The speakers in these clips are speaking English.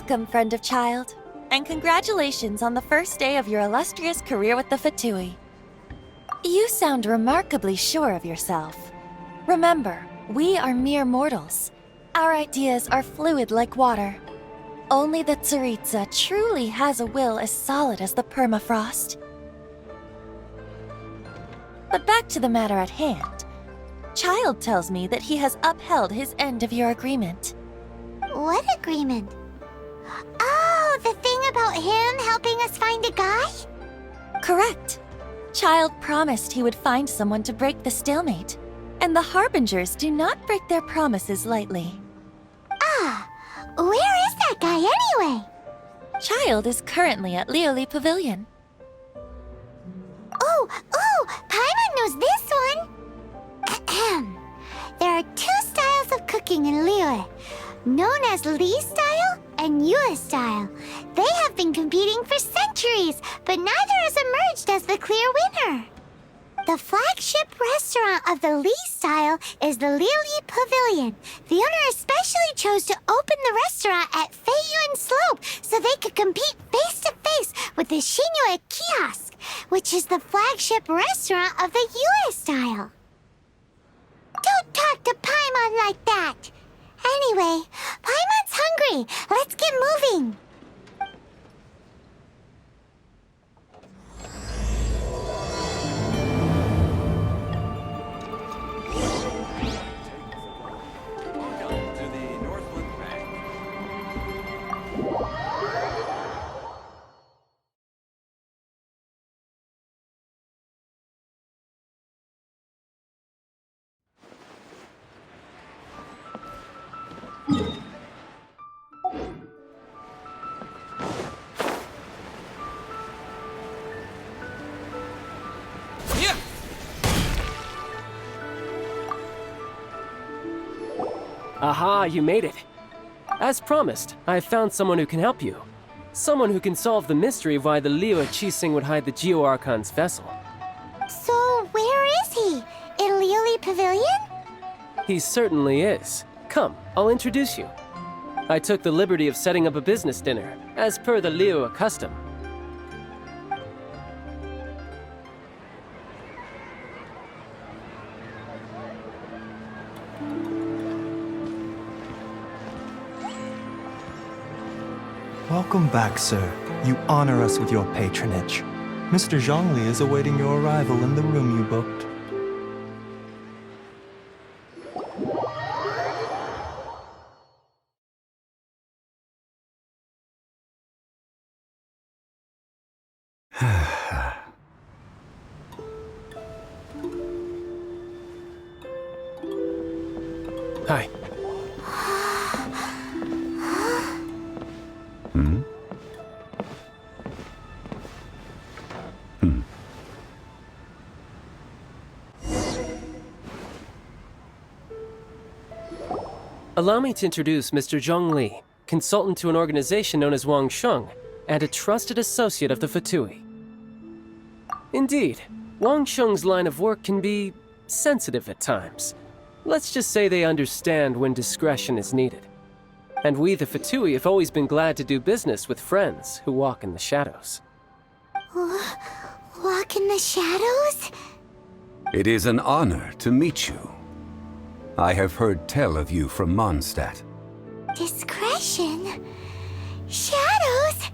Welcome, friend of child, and congratulations on the first day of your illustrious career with the Fatui. You sound remarkably sure of yourself. Remember, we are mere mortals. Our ideas are fluid like water. Only the Tsaritsa truly has a will as solid as the permafrost. But back to the matter at hand. Child tells me that he has upheld his end of your agreement. What agreement? Oh, the thing about him helping us find a guy? Correct. Child promised he would find someone to break the stalemate, and the Harbingers do not break their promises lightly. Ah, where is that guy anyway? Child is currently at Lioli Pavilion. Oh, Paimon knows this one! Ahem. There are two styles of cooking in Liyue, known as Li style and Yue style. They have been competing for centuries, but neither has emerged as the clear winner. The flagship restaurant of the Li style is the Lioli Pavilion. The owner especially chose to open the restaurant at Feiyuan Slope so they could compete face to face with the Shinyue Kiosk, which is the flagship restaurant of the Yue style. Don't talk to Paimon like that. Anyway, Paimon's hungry. Let's get moving. Aha, you made it. As promised, I have found someone who can help you. Someone who can solve the mystery of why the Liyue Qixing would hide the Geo-Archon's vessel. So, where is he? In Lioli Pavilion? He certainly is. Come, I'll introduce you. I took the liberty of setting up a business dinner, as per the Liyue custom. Welcome back, sir. You honor us with your patronage. Mr. Zhongli is awaiting your arrival in the room you booked. Hi. Allow me to introduce Mr. Zhongli, consultant to an organization known as Wang Sheng, and a trusted associate of the Fatui. Indeed, Wang Sheng's line of work can be sensitive at times. Let's just say they understand when discretion is needed. And we, the Fatui, have always been glad to do business with friends who walk in the shadows. Walk in the shadows? It is an honor to meet you. I have heard tell of you from Mondstadt. Discretion? Shadows?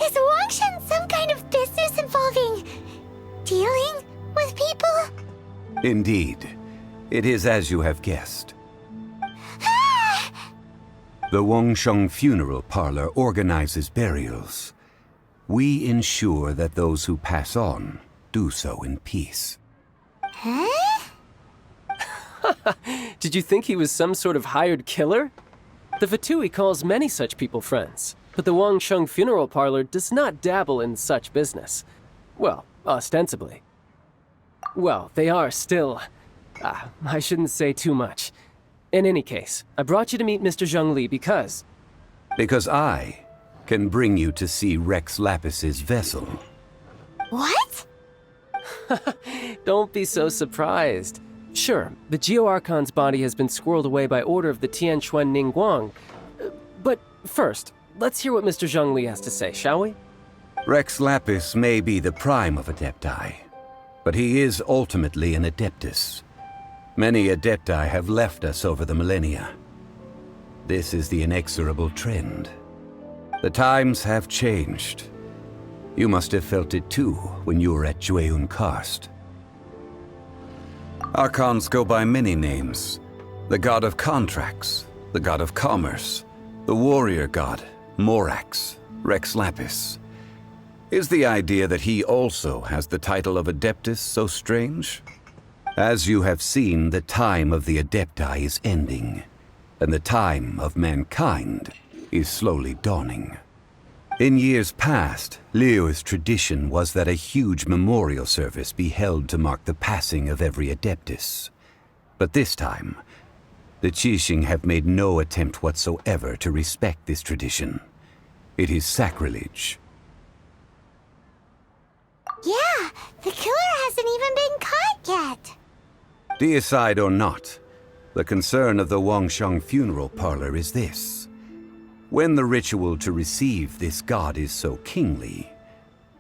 Is Wangshan some kind of business involving dealing with people? Indeed. It is as you have guessed. The Wangsheng Funeral Parlor organizes burials. We ensure that those who pass on do so in peace. Huh? Did you think he was some sort of hired killer? The Fatui calls many such people friends, but the Wangsheng Funeral Parlor does not dabble in such business. Well, ostensibly. Well, they are still... I shouldn't say too much. In any case, I brought you to meet Mr. Zhongli because... Because I can bring you to see Rex Lapis's vessel. What? Don't be so surprised. Sure, the Geo-Archon's body has been squirreled away by order of the Tianquan Ningguang, but First, let's hear what Mr. Zhongli has to say, shall we? Rex Lapis may be the prime of Adepti, but he is ultimately an Adeptus. Many Adepti have left us over the millennia. This is the inexorable trend. The times have changed. You must have felt it too when you were at Jueyun Karst. Archons go by many names. The god of contracts, the god of commerce, the warrior god, Morax, Rex Lapis. Is the idea that he also has the title of Adeptus so strange? As you have seen, the time of the Adepti is ending, and the time of mankind is slowly dawning. In years past, Liyue's tradition was that a huge memorial service be held to mark the passing of every Adeptus. But this time, the Qixing have made no attempt whatsoever to respect this tradition. It is sacrilege. Yeah, the killer hasn't even been caught yet. Deicide or not, the concern of the Wangsheng funeral parlor is this. When the ritual to receive this god is so kingly,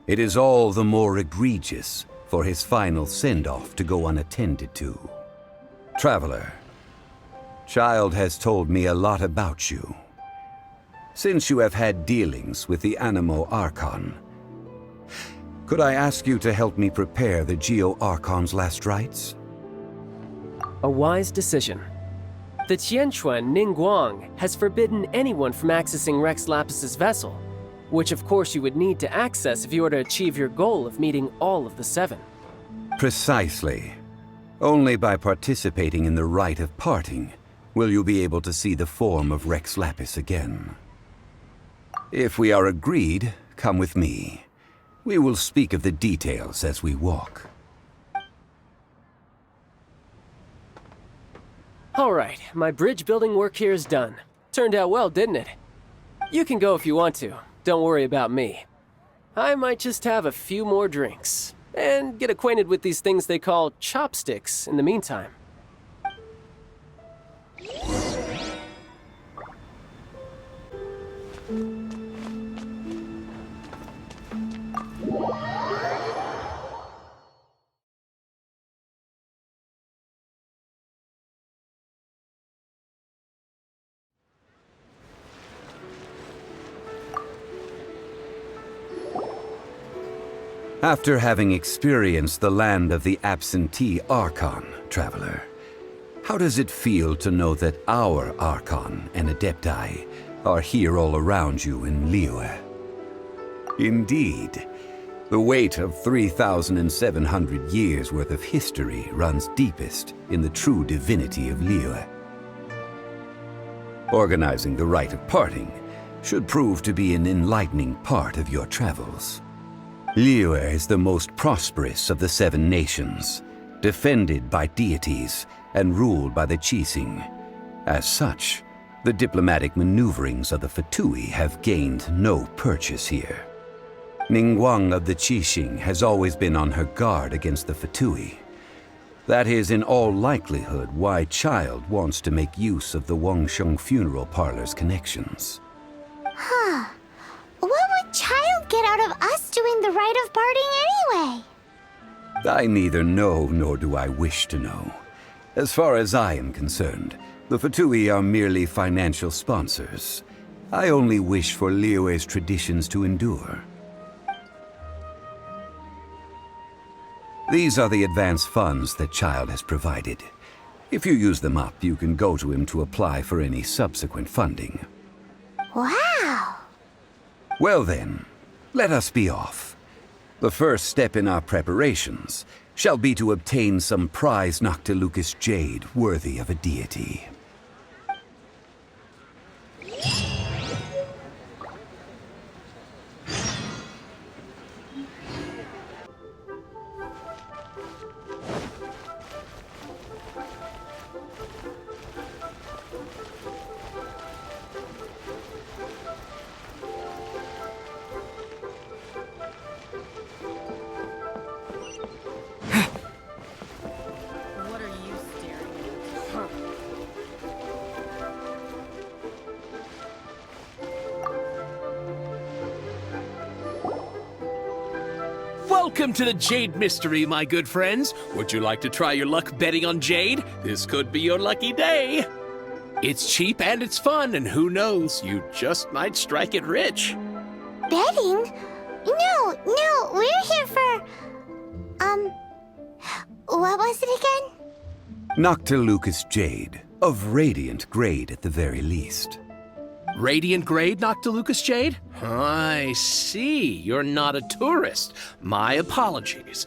it is all the more egregious for his final send-off to go unattended to. Traveler, Child has told me a lot about you. Since you have had dealings with the Animo Archon, could I ask you to help me prepare the Geo Archon's last rites? A wise decision. The Tianquan Ningguang has forbidden anyone from accessing Rex Lapis's vessel, which of course you would need to access if you were to achieve your goal of meeting all of the seven. Precisely. Only by participating in the rite of parting will you be able to see the form of Rex Lapis again. If we are agreed, come with me. We will speak of the details as we walk. All right, my bridge building work here is done. Turned out well, didn't it? You can go if you want to. Don't worry about me. I might just have a few more drinks and get acquainted with these things they call chopsticks in the meantime. After having experienced the land of the absentee Archon, Traveler, how does it feel to know that our Archon and Adepti are here all around you in Liyue? Indeed, the weight of 3,700 years' worth of history runs deepest in the true divinity of Liyue. Organizing the rite of parting should prove to be an enlightening part of your travels. Liyue is the most prosperous of the seven nations, defended by deities and ruled by the Qixing. As such, the diplomatic maneuverings of the Fatui have gained no purchase here. Ningguang of the Qixing has always been on her guard against the Fatui. That is in all likelihood why Child wants to make use of the Wangsheng funeral parlor's connections. Huh. What would Child get out of us doing the rite of parting anyway? I neither know nor do I wish to know. As far as I am concerned, the Fatui are merely financial sponsors. I only wish for Liyue's traditions to endure. These are the advance funds that Child has provided. If you use them up, you can go to him to apply for any subsequent funding. Wow! Well then, let us be off. The first step in our preparations shall be to obtain some prize Noctilucous jade worthy of a deity. Welcome to the Jade Mystery, my good friends. Would you like to try your luck betting on Jade? This could be your lucky day. It's cheap and it's fun, and who knows, you just might strike it rich. Betting? No, we're here for... what was it again? Noctilucous Jade, of radiant grade at the very least. Radiant grade, Noctilucous Jade? I see. You're not a tourist. My apologies.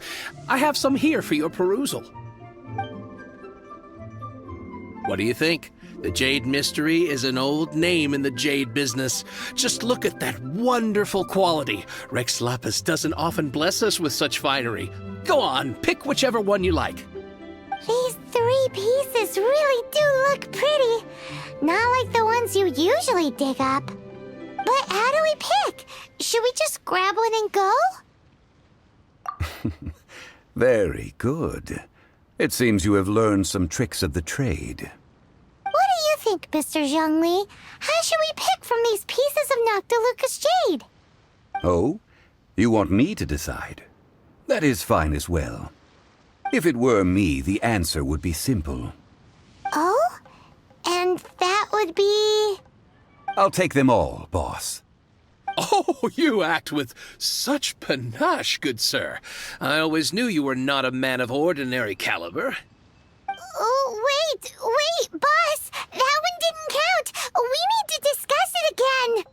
I have some here for your perusal. What do you think? The Jade Mystery is an old name in the jade business. Just look at that wonderful quality. Rex Lapis doesn't often bless us with such finery. Go on, pick whichever one you like. These 3 pieces really do look pretty. Not like the ones you usually dig up. But how do we pick? Should we just grab one and go? Very good. It seems you have learned some tricks of the trade. What do you think, Mr. Zhongli? How should we pick from these pieces of Noctilucous Jade? Oh? You want me to decide? That is fine as well. If it were me, the answer would be simple. Oh? And that would be... I'll take them all, boss. Oh, you act with such panache, good sir. I always knew you were not a man of ordinary caliber. Oh, wait, boss! That one didn't count! We need to discuss it again!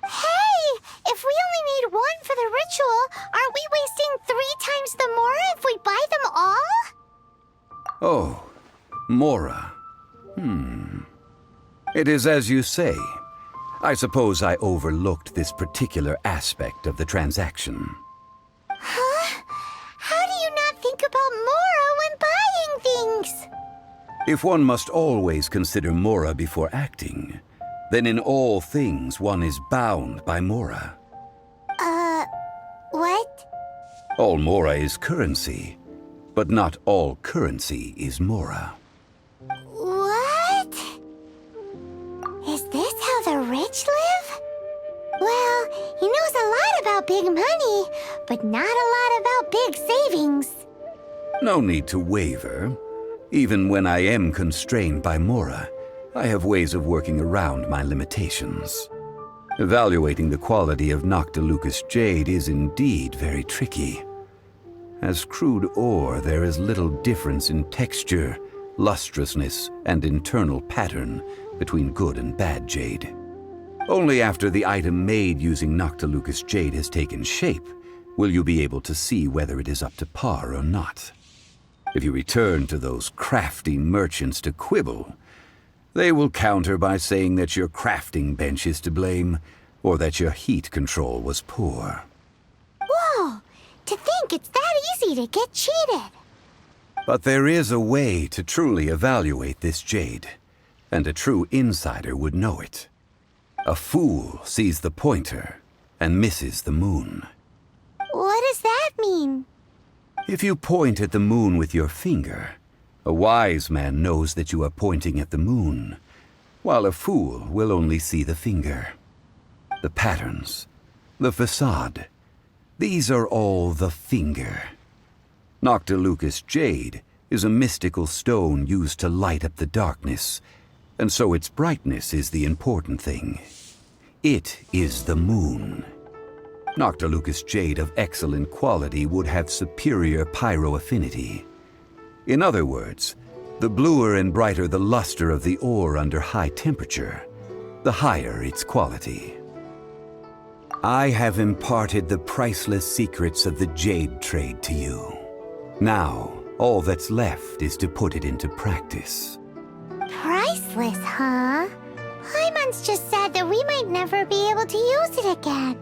Hey! If we only need one for the ritual, aren't we wasting 3 times the Mora if we buy them all? Oh, Mora. It is as you say. I suppose I overlooked this particular aspect of the transaction. Huh? How do you not think about Mora when buying things? If one must always consider Mora before acting, then in all things one is bound by Mora. What? All Mora is currency, but not all currency is Mora. What? Is this how the rich live? Well, he knows a lot about big money, but not a lot about big savings. No need to waver. Even when I am constrained by Mora, I have ways of working around my limitations. Evaluating the quality of Noctilucous Jade is indeed very tricky. As crude ore, there is little difference in texture, lustrousness, and internal pattern between good and bad jade. Only after the item made using Noctilucous Jade has taken shape will you be able to see whether it is up to par or not. If you return to those crafty merchants to quibble, they will counter by saying that your crafting bench is to blame, or that your heat control was poor. Whoa! To think it's that easy to get cheated. But there is a way to truly evaluate this jade, and a true insider would know it. A fool sees the pointer and misses the moon. What does that mean? If you point at the moon with your finger, a wise man knows that you are pointing at the moon, while a fool will only see the finger. The patterns, the facade, these are all the finger. Noctilucous Jade is a mystical stone used to light up the darkness, and so its brightness is the important thing. It is the moon. Noctilucous Jade of excellent quality would have superior pyroaffinity. In other words, the bluer and brighter the luster of the ore under high temperature, the higher its quality. I have imparted the priceless secrets of the jade trade to you. Now, all that's left is to put it into practice. Priceless, huh? Hyman's just said that we might never be able to use it again.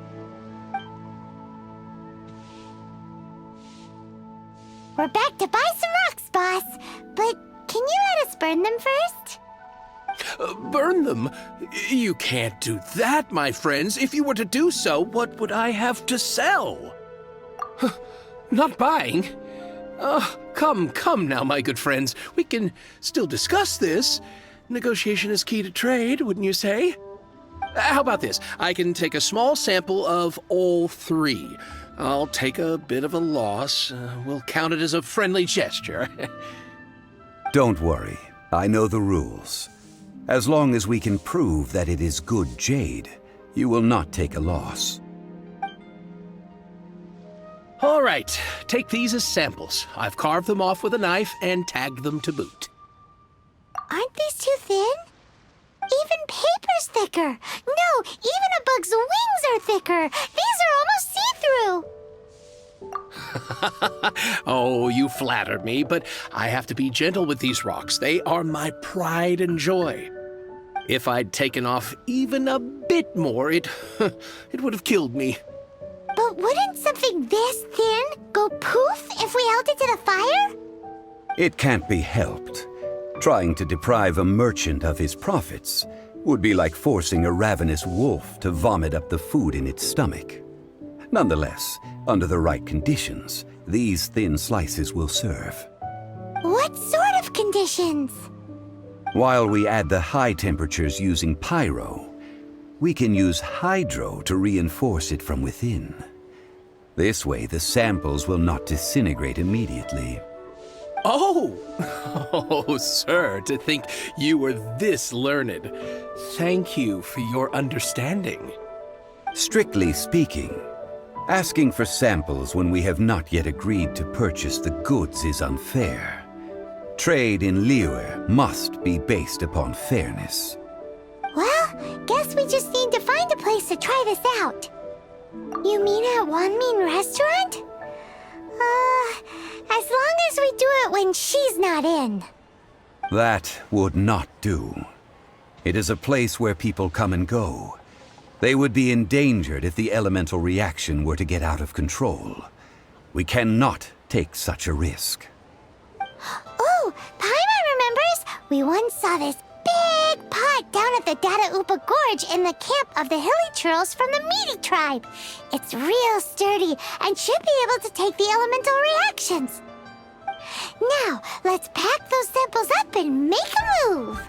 We're back to buy some rocks, boss. But can you let us burn them first? Burn them? You can't do that, my friends. If you were to do so, what would I have to sell? Not buying? Come now, my good friends. We can still discuss this. Negotiation is key to trade, wouldn't you say? How about this? I can take a small sample of all three. I'll take a bit of a loss. We'll count it as a friendly gesture. Don't worry. I know the rules. As long as we can prove that it is good jade, you will not take a loss. All right, take these as samples. I've carved them off with a knife and tagged them to boot. Aren't these too thin? Even paper's thicker. No, even a bug's wings are thicker. These are almost see-through. Oh, you flatter me, but I have to be gentle with these rocks. They are my pride and joy. If I'd taken off even a bit more, it would have killed me. But wouldn't something this thin go poof if we held it to the fire? It can't be helped. Trying to deprive a merchant of his profits would be like forcing a ravenous wolf to vomit up the food in its stomach. Nonetheless, under the right conditions, these thin slices will serve. What sort of conditions? While we add the high temperatures using pyro, we can use hydro to reinforce it from within. This way, the samples will not disintegrate immediately. Oh, sir, to think you were this learned. Thank you for your understanding. Strictly speaking, asking for samples when we have not yet agreed to purchase the goods is unfair. Trade in Liyue must be based upon fairness. Well, guess we just need to find a place to try this out. You mean at Wanmin restaurant? As long as we do it when she's not in. That would not do. It is a place where people come and go. They would be endangered if the elemental reaction were to get out of control. We cannot take such a risk. Oh, Paimon remembers! We once saw this big pot down at the Data Upa Gorge in the camp of the hilly churls from the Meaty tribe. It's real sturdy and should be able to take the elemental reactions. Now, let's pack those samples up and make a move!